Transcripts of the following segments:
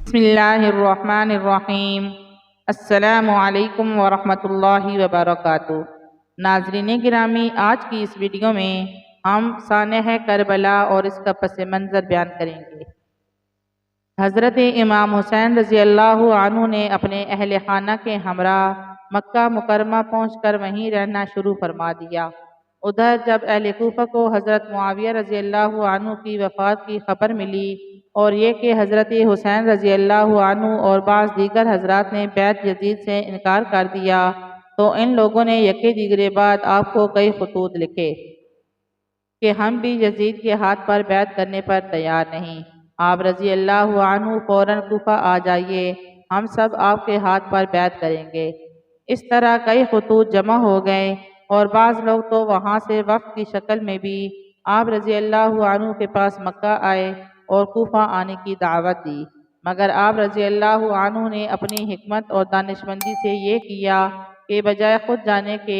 بسم اللہ الرحمن الرحیم۔ السلام علیکم ورحمۃ اللہ وبرکاتہ۔ ناظرین گرامی، آج کی اس ویڈیو میں ہم سانحہ کربلا اور اس کا پس منظر بیان کریں گے۔ حضرت امام حسین رضی اللہ عنہ نے اپنے اہل خانہ کے ہمراہ مکہ مکرمہ پہنچ کر وہیں رہنا شروع فرما دیا۔ ادھر جب اہل کوفہ کو حضرت معاویہ رضی اللہ عنہ کی وفات کی خبر ملی اور یہ کہ حضرت حسین رضی اللہ عنہ اور بعض دیگر حضرات نے بیعت یزید سے انکار کر دیا، تو ان لوگوں نے یکے دیگرے بعد آپ کو کئی خطوط لکھے کہ ہم بھی یزید کے ہاتھ پر بیعت کرنے پر تیار نہیں، آپ رضی اللہ عنہ فوراً کوفہ آ جائیے، ہم سب آپ کے ہاتھ پر بیعت کریں گے۔ اس طرح کئی خطوط جمع ہو گئے اور بعض لوگ تو وہاں سے وفد کی شکل میں بھی آپ رضی اللہ عنہ کے پاس مکہ آئے اور کوفہ آنے کی دعوت دی، مگر آپ رضی اللہ عنہ نے اپنی حکمت اور دانشمندی سے یہ کیا کہ بجائے خود جانے کے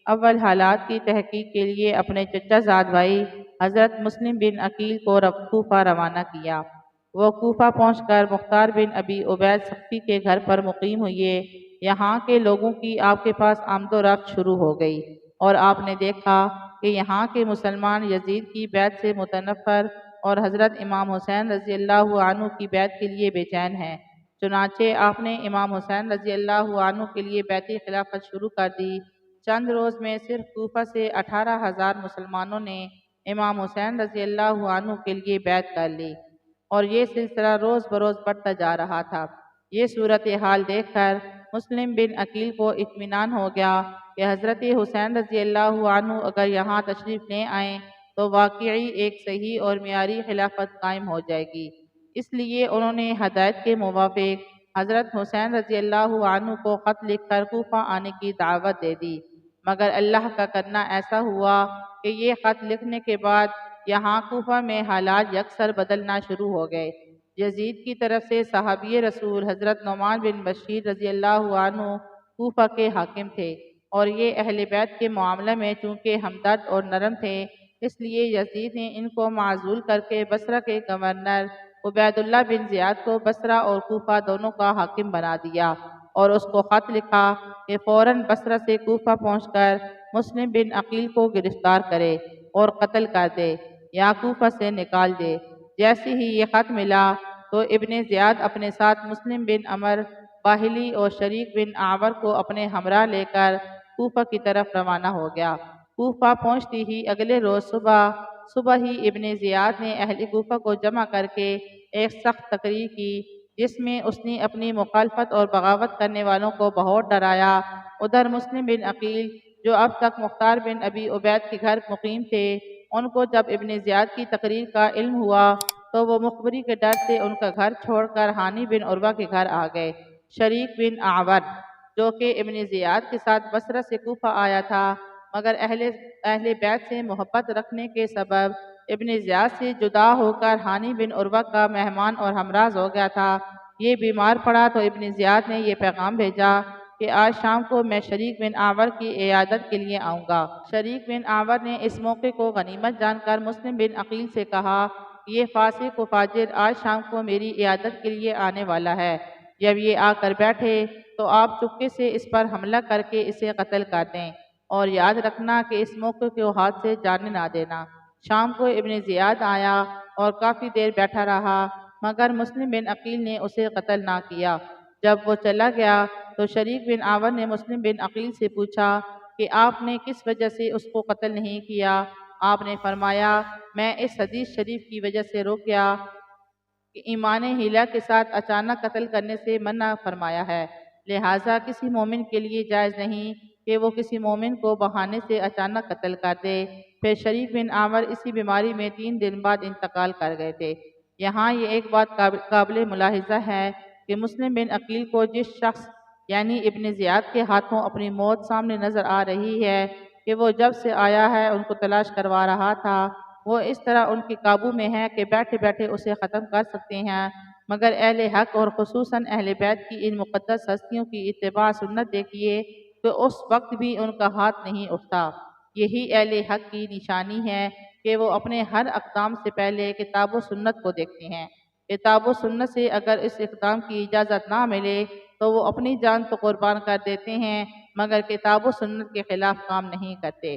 اول حالات کی تحقیق کے لیے اپنے چچا زاد بھائی حضرت مسلم بن عقیل کو کوفہ روانہ کیا۔ وہ کوفہ پہنچ کر مختار بن ابی عبید سقفی کے گھر پر مقیم ہوئے۔ یہاں کے لوگوں کی آپ کے پاس آمد و رفت شروع ہو گئی اور آپ نے دیکھا کہ یہاں کے مسلمان یزید کی بیعت سے متنفر اور حضرت امام حسین رضی اللہ عنہ کی بیعت کے لیے بے چین ہیں۔ چنانچہ آپ نے امام حسین رضی اللہ عنہ کے لیے بیعت خلافت شروع کر دی۔ چند روز میں صرف کوفہ سے 18,000 مسلمانوں نے امام حسین رضی اللہ عنہ کے لیے بیعت کر لی اور یہ سلسلہ روز بروز بڑھتا جا رہا تھا۔ یہ صورتحال دیکھ کر مسلم بن عقیل کو اطمینان ہو گیا کہ حضرت حسین رضی اللہ عنہ اگر یہاں تشریف لے آئیں تو واقعی ایک صحیح اور معیاری خلافت قائم ہو جائے گی۔ اس لیے انہوں نے ہدایت کے موافق حضرت حسین رضی اللہ عنہ کو خط لکھ کر کوفہ آنے کی دعوت دے دی، مگر اللہ کا کرنا ایسا ہوا کہ یہ خط لکھنے کے بعد یہاں کوفہ میں حالات یکسر بدلنا شروع ہو گئے۔ یزید کی طرف سے صحابی رسول حضرت نعمان بن بشیر رضی اللہ عنہ کوفہ کے حاکم تھے اور یہ اہل بیت کے معاملے میں چونکہ ہمدرد اور نرم تھے، اس لیے یزید نے ان کو معزول کر کے بصرہ کے گورنر عبید اللہ بن زیاد کو بصرہ اور کوفہ دونوں کا حاکم بنا دیا اور اس کو خط لکھا کہ فوراً بصرہ سے کوفہ پہنچ کر مسلم بن عقیل کو گرفتار کرے اور قتل کر دے یا کوفہ سے نکال دے۔ جیسے ہی یہ خط ملا تو ابن زیاد اپنے ساتھ مسلم بن عمر باہلی اور شریک بن اعور کو اپنے ہمراہ لے کر کوفہ کی طرف روانہ ہو گیا۔ کوفہ پہنچتی ہی اگلے روز صبح ہی ابن زیاد نے اہل کوفہ کو جمع کر کے ایک سخت تقریر کی، جس میں اس نے اپنی مخالفت اور بغاوت کرنے والوں کو بہت ڈرایا۔ ادھر مسلم بن عقیل جو اب تک مختار بن ابی عبید کے گھر مقیم تھے، ان کو جب ابن زیاد کی تقریر کا علم ہوا تو وہ مخبری کے ڈر سے ان کا گھر چھوڑ کر ہانی بن عروہ کے گھر آ گئے۔ شریک بن اعور جو کہ ابن زیاد کے ساتھ بصرہ سے کوفہ آیا تھا مگر اہل بیت سے محبت رکھنے کے سبب ابن زیاد سے جدا ہو کر ہانی بن عروہ کا مہمان اور ہمراز ہو گیا تھا، یہ بیمار پڑا تو ابن زیاد نے یہ پیغام بھیجا کہ آج شام کو میں شریک بن اعور کی عیادت کے لیے آؤں گا۔ شریک بن اعور نے اس موقع کو غنیمت جان کر مسلم بن عقیل سے کہا، یہ فاسق و فاجر آج شام کو میری عیادت کے لیے آنے والا ہے، جب یہ آ کر بیٹھے تو آپ چپکے سے اس پر حملہ کر کے اسے قتل کر دیں اور یاد رکھنا کہ اس موقع کو ہاتھ سے جانے نہ دینا۔ شام کو ابن زیاد آیا اور کافی دیر بیٹھا رہا مگر مسلم بن عقیل نے اسے قتل نہ کیا۔ جب وہ چلا گیا تو شریک بن اعور نے مسلم بن عقیل سے پوچھا کہ آپ نے کس وجہ سے اس کو قتل نہیں کیا؟ آپ نے فرمایا، میں اس حدیث شریف کی وجہ سے رک گیا کہ ایمان ہیلہ کے ساتھ اچانک قتل کرنے سے منع فرمایا ہے، لہٰذا کسی مومن کے لیے جائز نہیں کہ وہ کسی مومن کو بہانے سے اچانک قتل کر دے۔ پھر شریک بن اعور اسی بیماری میں 3 دن بعد انتقال کر گئے تھے۔ یہاں یہ ایک بات قابل ملاحظہ ہے کہ مسلم بن عقیل کو جس شخص یعنی ابن زیاد کے ہاتھوں اپنی موت سامنے نظر آ رہی ہے کہ وہ جب سے آیا ہے ان کو تلاش کروا رہا تھا، وہ اس طرح ان کے قابو میں ہے کہ بیٹھے بیٹھے اسے ختم کر سکتے ہیں، مگر اہل حق اور خصوصاً اہل بیت کی ان مقدس ہستیوں کی اتباع سنت دیکھیے تو اس وقت بھی ان کا ہاتھ نہیں اٹھتا۔ یہی اہل حق کی نشانی ہے کہ وہ اپنے ہر اقدام سے پہلے کتاب و سنت کو دیکھتے ہیں۔ کتاب و سنت سے اگر اس اقدام کی اجازت نہ ملے تو وہ اپنی جان تو قربان کر دیتے ہیں مگر کتاب و سنت کے خلاف کام نہیں کرتے۔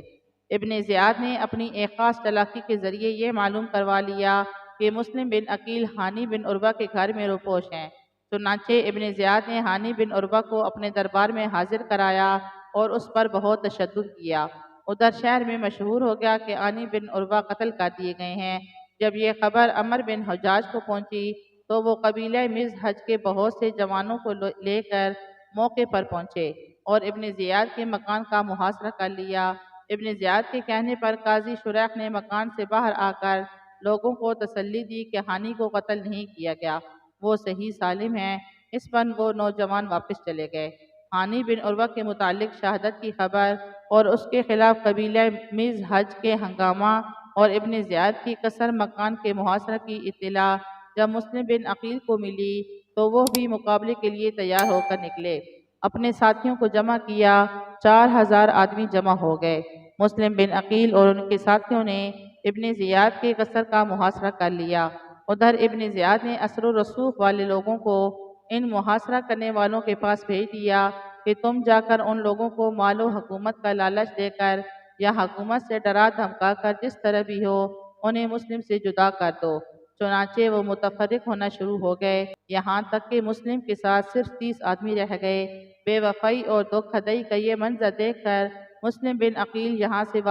ابن زیاد نے اپنی ایک خاص چالاکی کے ذریعے یہ معلوم کروا لیا کہ مسلم بن عقیل ہانی بن عروہ کے گھر میں روپوش ہیں۔ چنانچہ ابن زیاد نے ہانی بن عروہ کو اپنے دربار میں حاضر کرایا اور اس پر بہت تشدد کیا۔ ادھر شہر میں مشہور ہو گیا کہ ہانی بن عروہ قتل کر دیے گئے ہیں۔ جب یہ خبر عمر بن حجاج کو پہنچی تو وہ قبیلہ مزحج کے بہت سے جوانوں کو لے کر موقع پر پہنچے اور ابن زیاد کے مکان کا محاصرہ کر لیا۔ ابن زیاد کے کہنے پر قاضی شریح نے مکان سے باہر آ کر لوگوں کو تسلی دی کہ ہانی کو قتل نہیں کیا گیا، وہ صحیح سالم ہیں۔ اس پر وہ نوجوان واپس چلے گئے۔ ہانی بن عروہ کے متعلق شہادت کی خبر اور اس کے خلاف قبیلہ مزحج کے ہنگامہ اور ابن زیاد کی قصر مکان کے محاصرہ کی اطلاع جب مسلم بن عقیل کو ملی تو وہ بھی مقابلے کے لیے تیار ہو کر نکلے۔ اپنے ساتھیوں کو جمع کیا، 4000 آدمی جمع ہو گئے۔ مسلم بن عقیل اور ان کے ساتھیوں نے ابن زیاد کے قصر کا محاصرہ کر لیا۔ ادھر ابن زیاد نے اثر و رسوخ والے لوگوں کو ان محاصرہ کرنے والوں کے پاس بھیج دیا کہ تم جا کر ان لوگوں کو مال و حکومت کا لالچ دے کر یا حکومت سے ڈرا دھمکا کر جس طرح بھی ہو انہیں مسلم سے جدا کر دو۔ چنانچہ وہ متفرق ہونا شروع ہو گئے، یہاں تک کہ مسلم کے ساتھ صرف 30 آدمی رہ گئے۔ بے وفائی اور دھوکہ دہی کا یہ منظر دیکھ کر مسلم بن عقیل یہاں سے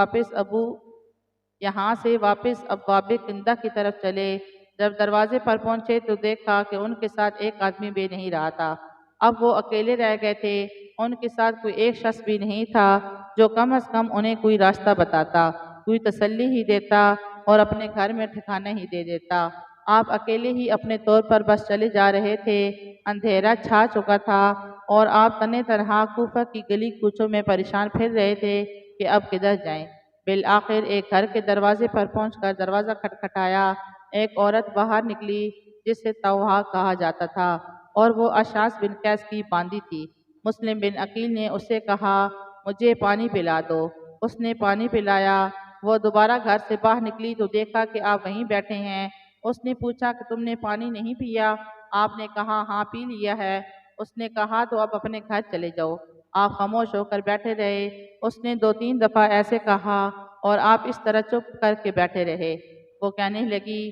واپس ابواب کندہ کی طرف چلے۔ جب دروازے پر پہنچے تو دیکھا کہ ان کے ساتھ ایک آدمی بھی نہیں رہا تھا۔ اب وہ اکیلے رہ گئے تھے، ان کے ساتھ کوئی ایک شخص بھی نہیں تھا جو کم از کم انہیں کوئی راستہ بتاتا، کوئی تسلی ہی دیتا اور اپنے گھر میں ٹھکانہ ہی دے دیتا۔ آپ اکیلے ہی اپنے طور پر بس چلے جا رہے تھے۔ اندھیرا چھا چکا تھا اور آپ تنہے تنہا کوفہ کی گلی کوچوں میں پریشان پھر رہے تھے کہ اب کدھر جائیں۔ بالآخر ایک گھر کے دروازے پر پہنچ کر دروازہ کھٹکھٹایا۔ ایک عورت باہر نکلی جسے توحا کہا جاتا تھا اور وہ اشعث بن قیس کی باندی تھی۔ مسلم بن عقیل نے اسے کہا مجھے پانی پلا دو۔ اس نے پانی پلایا۔ وہ دوبارہ گھر سے باہر نکلی تو دیکھا کہ آپ وہیں بیٹھے ہیں۔ اس نے پوچھا کہ تم نے پانی نہیں پیا؟ آپ نے کہا ہاں پی لیا ہے۔ اس نے کہا تو اب اپنے گھر چلے جاؤ۔ آپ خاموش ہو کر بیٹھے رہے۔ اس نے 2-3 دفعہ ایسے کہا اور آپ اس طرح چپ کر کے بیٹھے رہے۔ وہ کہنے لگی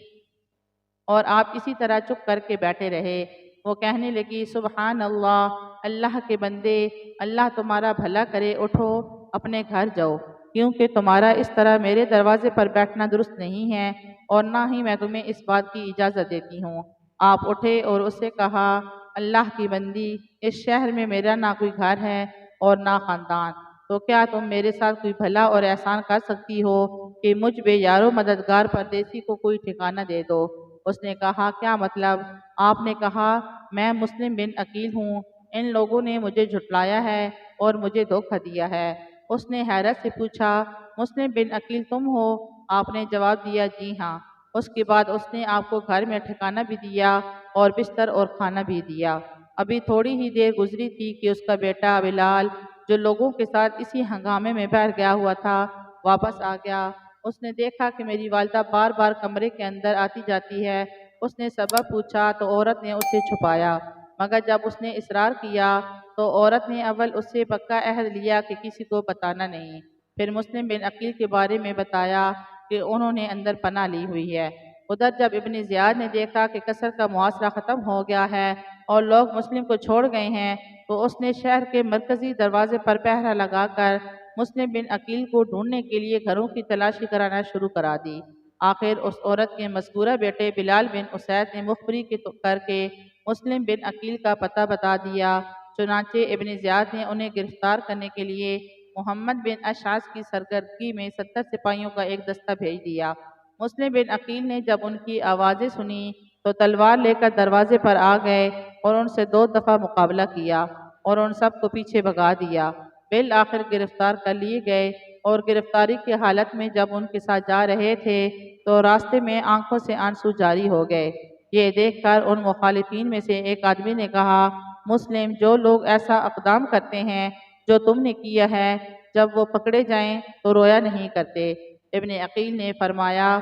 اور آپ اسی طرح چپ کر کے بیٹھے رہے۔ وہ کہنے لگی سبحان اللہ، اللہ کے بندے، اللہ تمہارا بھلا کرے، اٹھو اپنے گھر جاؤ، کیونکہ تمہارا اس طرح میرے دروازے پر بیٹھنا درست نہیں ہے اور نہ ہی میں تمہیں اس بات کی اجازت دیتی ہوں۔ آپ اٹھے اور اسے کہا اللہ کی بندی، اس شہر میں میرا نہ کوئی گھر ہے اور نہ خاندان، تو کیا تم میرے ساتھ کوئی بھلا اور احسان کر سکتی ہو کہ مجھ بے یار و مددگار پردیسی کو کوئی ٹھکانہ دے دو؟ اس نے کہا کیا مطلب؟ آپ نے کہا میں مسلم بن عقیل ہوں، ان لوگوں نے مجھے جھٹلایا ہے اور مجھے دھوکہ دیا ہے۔ اس نے حیرت سے پوچھا مسلم بن عقیل تم ہو؟ آپ نے جواب دیا جی ہاں۔ اس کے بعد اس نے آپ کو گھر میں ٹھکانہ بھی دیا اور بستر اور کھانا بھی دیا۔ ابھی تھوڑی ہی دیر گزری تھی کہ اس کا بیٹا بلال جو لوگوں کے ساتھ اسی ہنگامے میں بیٹھ گیا ہوا تھا واپس آ گیا۔ اس نے دیکھا کہ میری والدہ بار بار کمرے کے اندر آتی جاتی ہے۔ اس نے سبب پوچھا تو عورت نے اسے چھپایا، مگر جب اس نے اصرار کیا تو عورت نے اول اس سے پکا عہد لیا کہ کسی کو بتانا نہیں، پھر مسلم بن عقیل کے بارے میں بتایا کہ انہوں نے اندر پناہ لی ہوئی ہے۔ ادھر جب ابن زیاد نے دیکھا کہ قصر کا محاصرہ ختم ہو گیا ہے اور لوگ مسلم کو چھوڑ گئے ہیں تو اس نے شہر کے مرکزی دروازے پر پہرہ لگا کر مسلم بن عقیل کو ڈھونڈنے کے لیے گھروں کی تلاشی کرانا شروع کرا دی۔ آخر اس عورت کے مذکورہ بیٹے بلال بن اسید نے مخبری کر کے مسلم بن عقیل کا پتہ بتا دیا۔ چنانچہ ابن زیاد نے انہیں گرفتار کرنے کے لیے محمد بن اشعث کی سرگردگی میں 70 سپاہیوں کا ایک دستہ بھیج دیا۔ مسلم بن عقیل نے جب ان کی آوازیں سنی تو تلوار لے کر دروازے پر آ گئے اور ان سے 2 دفعہ مقابلہ کیا اور ان سب کو پیچھے بھگا دیا۔ بالآخر گرفتار کر لیے گئے اور گرفتاری کی حالت میں جب ان کے ساتھ جا رہے تھے تو راستے میں آنکھوں سے آنسو جاری ہو گئے۔ یہ دیکھ کر ان مخالفین میں سے ایک آدمی نے کہا مسلم جو لوگ ایسا اقدام کرتے ہیں جو تم نے کیا ہے، جب وہ پکڑے جائیں تو رویا نہیں کرتے۔ ابن عقیل نے فرمایا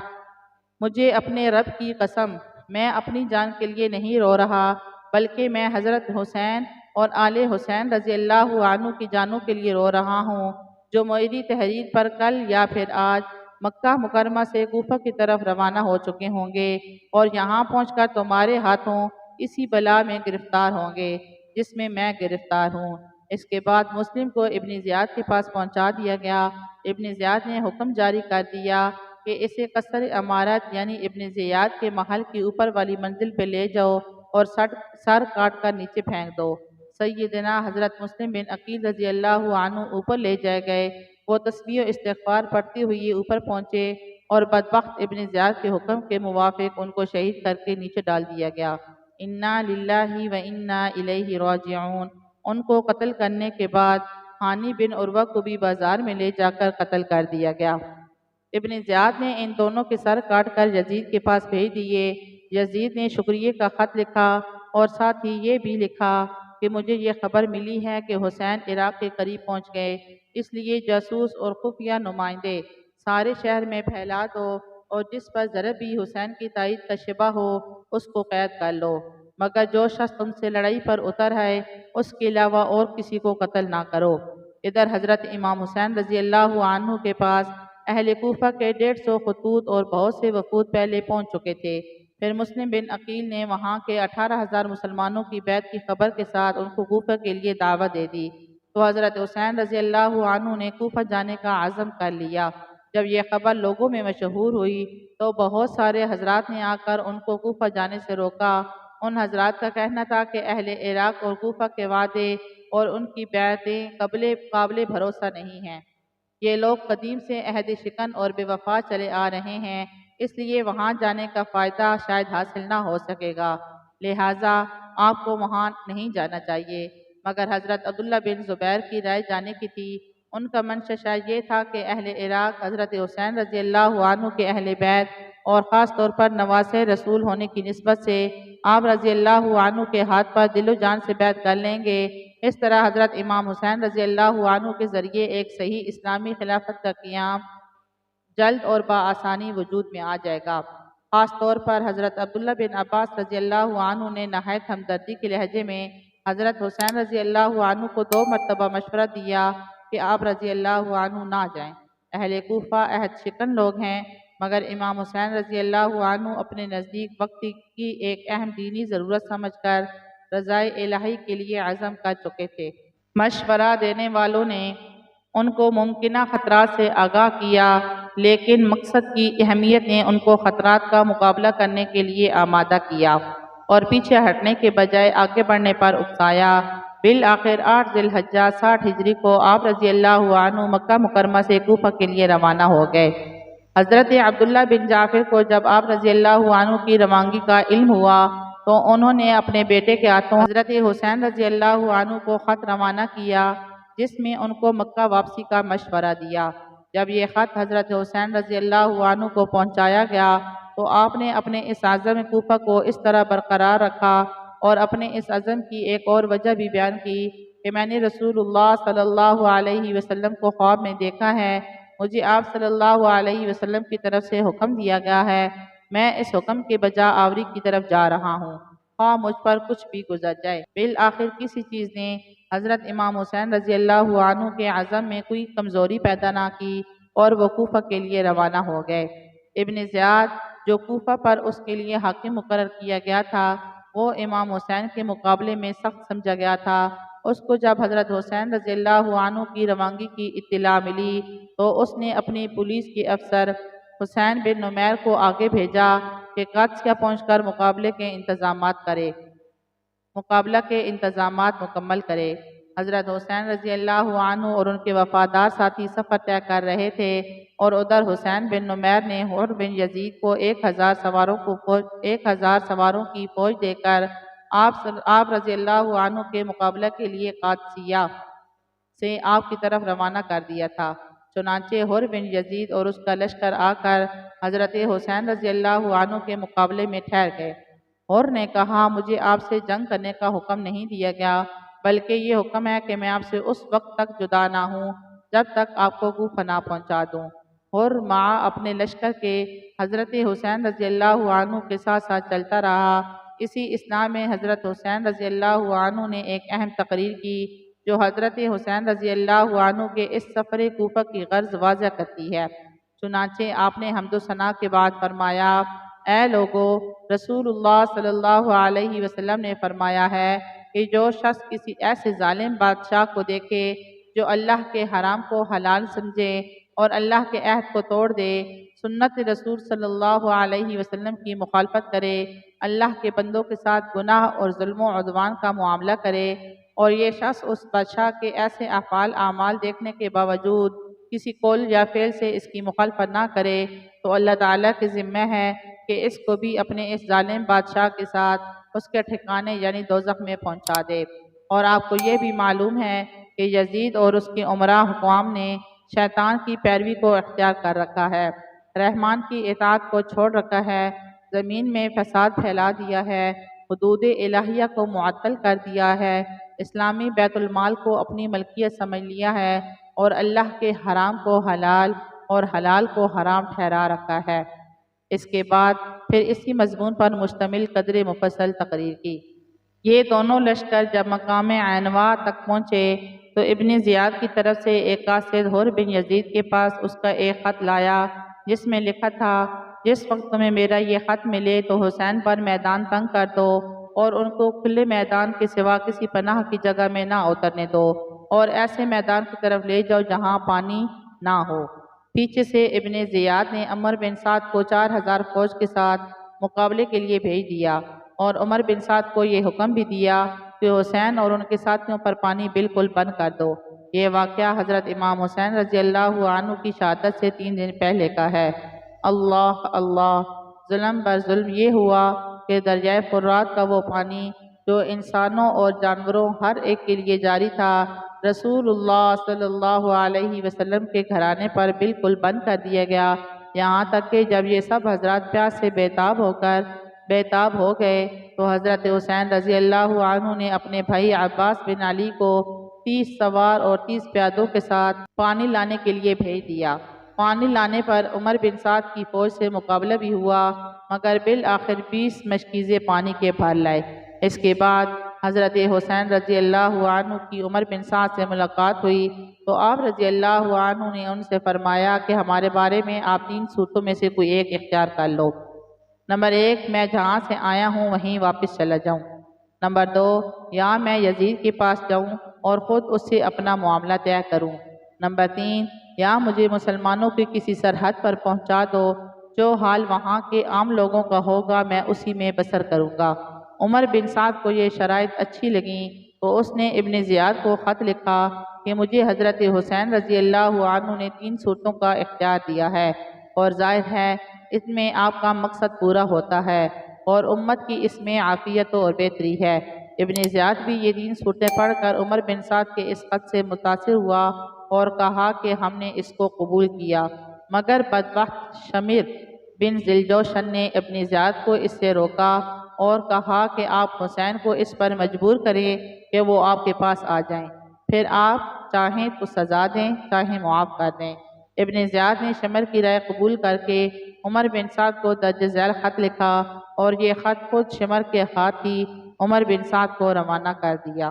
مجھے اپنے رب کی قسم میں اپنی جان کے لیے نہیں رو رہا، بلکہ میں حضرت حسین اور آل حسین رضی اللہ عنہ کی جانوں کے لیے رو رہا ہوں، جو معیری تحریر پر کل یا پھر آج مکہ مکرمہ سے کوفہ کی طرف روانہ ہو چکے ہوں گے اور یہاں پہنچ کر تمہارے ہاتھوں اسی بلا میں گرفتار ہوں گے جس میں گرفتار ہوں۔ اس کے بعد مسلم کو ابن زیاد کے پاس پہنچا دیا گیا۔ ابن زیاد نے حکم جاری کر دیا کہ اسے قصر امارت یعنی ابن زیاد کے محل کی اوپر والی منزل پہ لے جاؤ اور سر کاٹ کر نیچے پھینک دو۔ سیدنا حضرت مسلم بن عقیل رضی اللہ عنہ اوپر لے جائے گئے۔ وہ تسبیح و استغفار پڑھتے ہوئے اوپر پہنچے اور بدبخت ابن زیاد کے حکم کے موافق ان کو شہید کر کے نیچے ڈال دیا گیا۔ انا للہ و انا الیہ راجعون۔ ان کو قتل کرنے کے بعد ہانی بن عروہ کو بھی بازار میں لے جا کر قتل کر دیا گیا۔ ابن زیاد نے ان دونوں کے سر کاٹ کر یزید کے پاس بھیج دیے۔ یزید نے شکریہ کا خط لکھا اور ساتھ ہی یہ بھی لکھا کہ مجھے یہ خبر ملی ہے کہ حسین عراق کے قریب پہنچ گئے، اس لیے جاسوس اور خفیہ نمائندے سارے شہر میں پھیلا دو اور جس پر ذرا بھی حسین کی تائید کا شبہ ہو اس کو قید کر لو، مگر جو شخص تم سے لڑائی پر اتر ہے اس کے علاوہ اور کسی کو قتل نہ کرو۔ ادھر حضرت امام حسین رضی اللہ عنہ کے پاس اہل کوفہ کے 150 خطوط اور بہت سے وفود پہلے پہنچ چکے تھے۔ پھر مسلم بن عقیل نے وہاں کے 18,000 مسلمانوں کی بیعت کی خبر کے ساتھ ان کو کوفہ کے لیے دعوت دے دی، تو حضرت حسین رضی اللہ عنہ نے کوفہ جانے کا عزم کر لیا۔ جب یہ خبر لوگوں میں مشہور ہوئی تو بہت سارے حضرات نے آ کر ان کو کوفہ جانے سے روکا۔ ان حضرات کا کہنا تھا کہ اہل عراق اور کوفہ کے وعدے اور ان کی بیعتیں قابل بھروسہ نہیں ہیں۔ یہ لوگ قدیم سے عہد شکن اور بے وفا چلے آ رہے ہیں، اس لیے وہاں جانے کا فائدہ شاید حاصل نہ ہو سکے گا، لہٰذا آپ کو وہاں نہیں جانا چاہیے۔ مگر حضرت عبداللہ بن زبیر کی رائے جانے کی تھی۔ ان کا منشا شاید یہ تھا کہ اہل عراق حضرت حسین رضی اللہ عنہ کے اہل بیت اور خاص طور پر نواسہ رسول ہونے کی نسبت سے آپ رضی اللہ عنہ کے ہاتھ پر دل و جان سے بیعت کر لیں گے۔ اس طرح حضرت امام حسین رضی اللہ عنہ کے ذریعے ایک صحیح اسلامی خلافت کا قیام جلد اور بآسانی وجود میں آ جائے گا۔ خاص طور پر حضرت عبداللہ بن عباس رضی اللہ عنہ نے نہایت ہمدردی کے لہجے میں حضرت حسین رضی اللہ عنہ کو 2 مرتبہ مشورہ دیا کہ آپ رضی اللہ عنہ نہ جائیں۔ اہل کوفہ عہد شکن لوگ ہیں، مگر امام حسین رضی اللہ عنہ اپنے نزدیک وقت کی ایک اہم دینی ضرورت سمجھ کر رضائے الہی کے لیے عزم کر چکے تھے۔ مشورہ دینے والوں نے ان کو ممکنہ خطرات سے آگاہ کیا، لیکن مقصد کی اہمیت نے ان کو خطرات کا مقابلہ کرنے کے لیے آمادہ کیا اور پیچھے ہٹنے کے بجائے آگے بڑھنے پر اکسایا۔ بالآخر 8 ذی الحجہ 60 ہجری کو آپ رضی اللہ عنہ مکہ مکرمہ سے کوفہ کے لیے روانہ ہو گئے۔ حضرت عبداللہ بن جعفر کو جب آپ رضی اللہ عنہ کی روانگی کا علم ہوا تو انہوں نے اپنے بیٹے کے ہاتھوں حضرت حسین رضی اللہ عنہ کو خط روانہ کیا جس میں ان کو مکہ واپسی کا مشورہ دیا۔ جب یہ خط حضرت حسین رضی اللہ عنہ کو پہنچایا گیا تو آپ نے اپنے اس عزم کوفہ کو اس طرح برقرار رکھا اور اپنے اس عزم کی ایک اور وجہ بھی بیان کی کہ میں نے رسول اللہ صلی اللہ علیہ وسلم کو خواب میں دیکھا ہے، مجھے آپ صلی اللہ علیہ وسلم کی طرف سے حکم دیا گیا ہے، میں اس حکم کے بجا آوری کی طرف جا رہا ہوں، خواہ مجھ پر کچھ بھی گزر جائے۔ بالآخر کسی چیز نے حضرت امام حسین رضی اللہ عنہ کے عزم میں کوئی کمزوری پیدا نہ کی اور وہ کوفہ کے لیے روانہ ہو گئے۔ ابن زیاد جو کوفہ پر اس کے لیے حاکم مقرر کیا گیا تھا، وہ امام حسین کے مقابلے میں سخت سمجھا گیا تھا۔ اس کو جب حضرت حسین رضی اللہ عنہ کی روانگی کی اطلاع ملی تو اس نے اپنی پولیس کے افسر حسین بن نمیر کو آگے بھیجا کہ قادسیہ پہنچ کر مقابلہ کے انتظامات مکمل کرے۔ حضرت حسین رضی اللہ عنہ اور ان کے وفادار ساتھی سفر طے کر رہے تھے اور ادھر حسین بن نمیر نے حر بن یزید کو 1000 سواروں کی فوج دے کر آپ رضی اللہ عنہ کے مقابلہ کے لیے قادسیہ سے آپ کی طرف روانہ کر دیا تھا۔ چنانچہ حر بن یزید اور اس کا لشکر آ کر حضرت حسین رضی اللہ عنہ کے مقابلے میں ٹھہر گئے۔ حر نے کہا، مجھے آپ سے جنگ کرنے کا حکم نہیں دیا گیا، بلکہ یہ حکم ہے کہ میں آپ سے اس وقت تک جدا نہ ہوں جب تک آپ کو کوفہ نہ پہنچا دوں۔ حر مع اپنے لشکر کے حضرت حسین رضی اللہ عنہ کے ساتھ ساتھ چلتا رہا۔ اسی اثناء میں حضرت حسین رضی اللہ عنہ نے ایک اہم تقریر کی جو حضرت حسین رضی اللہ عنہ کے اس سفر کوفہ کی غرض واضح کرتی ہے۔ چنانچہ آپ نے حمد و ثنا کے بعد فرمایا، اے لوگو، رسول اللہ صلی اللہ علیہ وسلم نے فرمایا ہے کہ جو شخص کسی ایسے ظالم بادشاہ کو دیکھے جو اللہ کے حرام کو حلال سمجھے اور اللہ کے عہد کو توڑ دے، سنت رسول صلی اللہ علیہ وسلم کی مخالفت کرے، اللہ کے بندوں کے ساتھ گناہ اور ظلم و عدوان کا معاملہ کرے، اور یہ شخص اس بادشاہ کے ایسے افعال اعمال دیکھنے کے باوجود کسی قول یا فعل سے اس کی مخالفت نہ کرے، تو اللہ تعالیٰ کے ذمہ ہے کہ اس کو بھی اپنے اس ظالم بادشاہ کے ساتھ اس کے ٹھکانے یعنی دوزخ میں پہنچا دے۔ اور آپ کو یہ بھی معلوم ہے کہ یزید اور اس کے عمرہ حکام نے شیطان کی پیروی کو اختیار کر رکھا ہے، رحمان کی اطاعت کو چھوڑ رکھا ہے، زمین میں فساد پھیلا دیا ہے، حدود الہیہ کو معطل کر دیا ہے، اسلامی بیت المال کو اپنی ملکیت سمجھ لیا ہے، اور اللہ کے حرام کو حلال اور حلال کو حرام ٹھہرا رکھا ہے۔ اس کے بعد پھر اسی مضمون پر مشتمل قدر مفصل تقریر کی۔ یہ دونوں لشکر جب مقام عینوا تک پہنچے تو ابن زیاد کی طرف سے ایک قاصد حر بن یزید کے پاس اس کا ایک خط لایا جس میں لکھا تھا، جس وقت تمہیں میرا یہ خط ملے تو حسین پر میدان تنگ کر دو اور ان کو کھلے میدان کے سوا کسی پناہ کی جگہ میں نہ اترنے دو، اور ایسے میدان کی طرف لے جاؤ جہاں پانی نہ ہو۔ پیچھے سے ابن زیاد نے عمر بن سعد کو 4000 فوج کے ساتھ مقابلے کے لیے بھیج دیا، اور عمر بن سعد کو یہ حکم بھی دیا کہ حسین اور ان کے ساتھیوں پر پانی بالکل بند کر دو۔ یہ واقعہ حضرت امام حسین رضی اللہ عنہ کی شہادت سے 3 دن پہلے کا ہے۔ اللہ اللہ، ظلم بر ظلم یہ ہوا کہ دریائے فرات کا وہ پانی جو انسانوں اور جانوروں ہر ایک کے لیے جاری تھا، رسول اللہ صلی اللہ علیہ وسلم کے گھرانے پر بالکل بند کر دیا گیا، یہاں تک کہ جب یہ سب حضرات پیاس سے بیتاب ہو گئے تو حضرت حسین رضی اللہ عنہ نے اپنے بھائی عباس بن علی کو 30 سوار اور 30 پیادوں کے ساتھ پانی لانے کے لیے بھیج دیا۔ پانی لانے پر عمر بن سعد کی فوج سے مقابلہ بھی ہوا، مگر بالآخر 20 مشکیزیں پانی کے بھر لائے۔ اس کے بعد حضرت حسین رضی اللہ عنہ کی عمر بن سعد سے ملاقات ہوئی تو آپ رضی اللہ عنہ نے ان سے فرمایا کہ ہمارے بارے میں آپ 3 صورتوں میں سے کوئی ایک اختیار کر لو۔ نمبر 1، میں جہاں سے آیا ہوں وہیں واپس چلا جاؤں۔ نمبر 2، یا میں یزید کے پاس جاؤں اور خود اس سے اپنا معاملہ طے کروں۔ نمبر 3، یا مجھے مسلمانوں کی کسی سرحد پر پہنچا دو، جو حال وہاں کے عام لوگوں کا ہوگا میں اسی میں بسر کروں گا۔ عمر بن سعد کو یہ شرائط اچھی لگیں تو اس نے ابن زیاد کو خط لکھا کہ مجھے حضرت حسین رضی اللہ عنہ نے 3 صورتوں کا اختیار دیا ہے، اور ظاہر ہے اس میں آپ کا مقصد پورا ہوتا ہے اور امت کی اس میں عافیت اور بہتری ہے۔ ابن زیاد بھی یہ 3 صورتیں پڑھ کر عمر بن سعد کے اس خط سے متاثر ہوا اور کہا کہ ہم نے اس کو قبول کیا، مگر بدبخت شمر بن ذیلجوشن نے ابن زیاد کو اس سے روکا اور کہا کہ آپ حسین کو اس پر مجبور کریں کہ وہ آپ کے پاس آ جائیں، پھر آپ چاہیں تو سزا دیں چاہیں معاف کر دیں۔ ابن زیاد نے شمر کی رائے قبول کر کے عمر بن سعد کو درج ذیل خط لکھا اور یہ خط خود شمر کے ہاتھ ہی عمر بن سعد کو روانہ کر دیا۔